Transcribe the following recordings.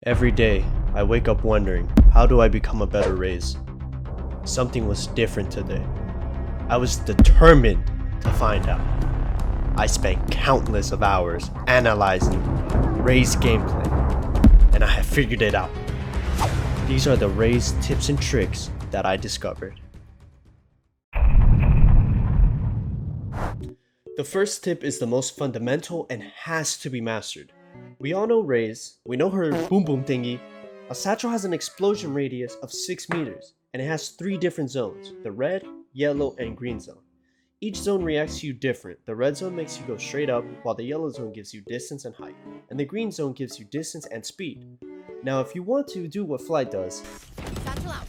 Every day, I wake up wondering, how do I become a better Raze? Something was different today. I was determined to find out. I spent countless of hours analyzing Raze gameplay, and I have figured it out. These are the Raze tips and tricks that I discovered. The first tip is the most fundamental and has to be mastered. We all know Raze, we know her boom boom thingy. A satchel has an explosion radius of 6 meters, and it has 3 different zones, the red, yellow, and green zone. Each zone reacts to you different. The red zone makes you go straight up, while the yellow zone gives you distance and height, and the green zone gives you distance and speed. Now if you want to do what Flight does, Satchel out.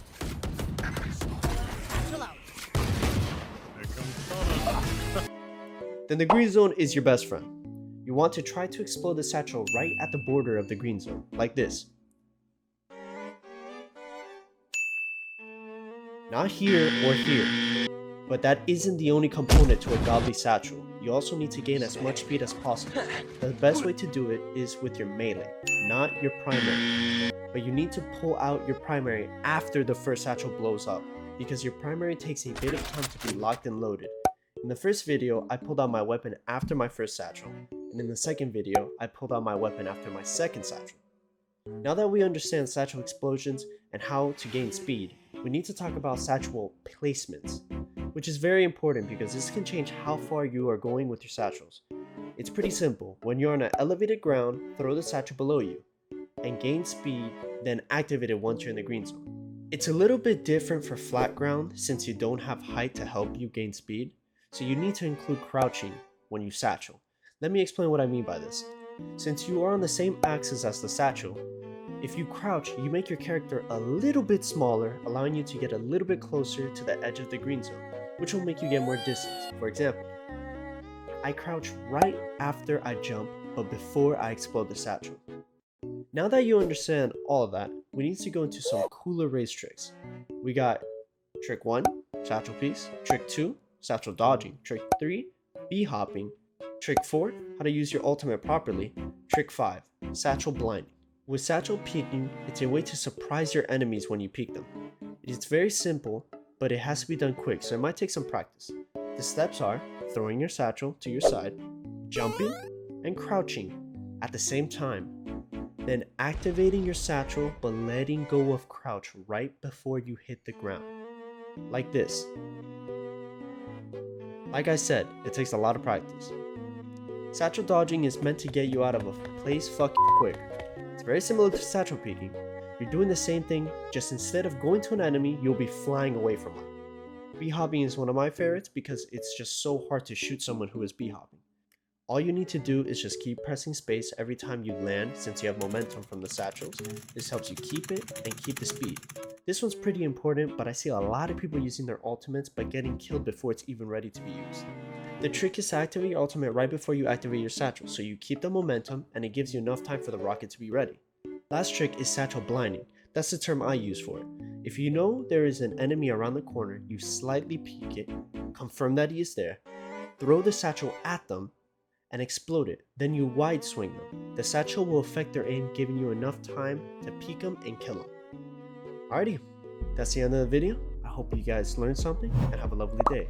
Satchel out. then the green zone is your best friend. You want to try to explode the satchel right at the border of the green zone, like this. Not here or here, but that isn't the only component to a godly satchel. You also need to gain as much speed as possible. The best way to do it is with your melee, not your primary. But you need to pull out your primary after the first satchel blows up, because your primary takes a bit of time to be locked and loaded. In the first video, I pulled out my weapon after my first satchel, and in the second video, I pulled out my weapon after my second satchel. Now that we understand satchel explosions and how to gain speed, we need to talk about satchel placements, which is very important because this can change how far you are going with your satchels. It's pretty simple. When you're on an elevated ground, throw the satchel below you, and gain speed, then activate it once you're in the green zone. It's a little bit different for flat ground since you don't have height to help you gain speed, so you need to include crouching when you satchel. Let me explain what I mean by this. Since you are on the same axis as the satchel, if you crouch, you make your character a little bit smaller, allowing you to get a little bit closer to the edge of the green zone, which will make you get more distance. For example, I crouch right after I jump, but before I explode the satchel. Now that you understand all of that, we need to go into some cooler Raze tricks. We got trick 1, satchel piece, trick 2, satchel dodging, trick 3, B-hopping, trick 4, how to use your ultimate properly, trick 5, satchel blinding. With satchel peeking, it's a way to surprise your enemies when you peek them. It's very simple, but it has to be done quick, so it might take some practice. The steps are throwing your satchel to your side, jumping, and crouching at the same time. Then activating your satchel but letting go of crouch right before you hit the ground. Like this. Like I said, it takes a lot of practice. Satchel dodging is meant to get you out of a place fucking quick. It's very similar to satchel peeking. You're doing the same thing, just instead of going to an enemy, you'll be flying away from them. B-hopping is one of my favorites because it's just so hard to shoot someone who is B-hopping. All you need to do is just keep pressing space every time you land since you have momentum from the satchels. This helps you keep it and keep the speed. This one's pretty important, but I see a lot of people using their ultimates but getting killed before it's even ready to be used. The trick is to activate your ultimate right before you activate your satchel, so you keep the momentum and it gives you enough time for the rocket to be ready. Last trick is satchel blinding. That's the term I use for it. If you know there is an enemy around the corner, you slightly peek it, confirm that he is there, throw the satchel at them, and explode it. Then you wide swing them. The satchel will affect their aim, giving you enough time to peek them and kill them. Alrighty, that's the end of the video. I hope you guys learned something and have a lovely day.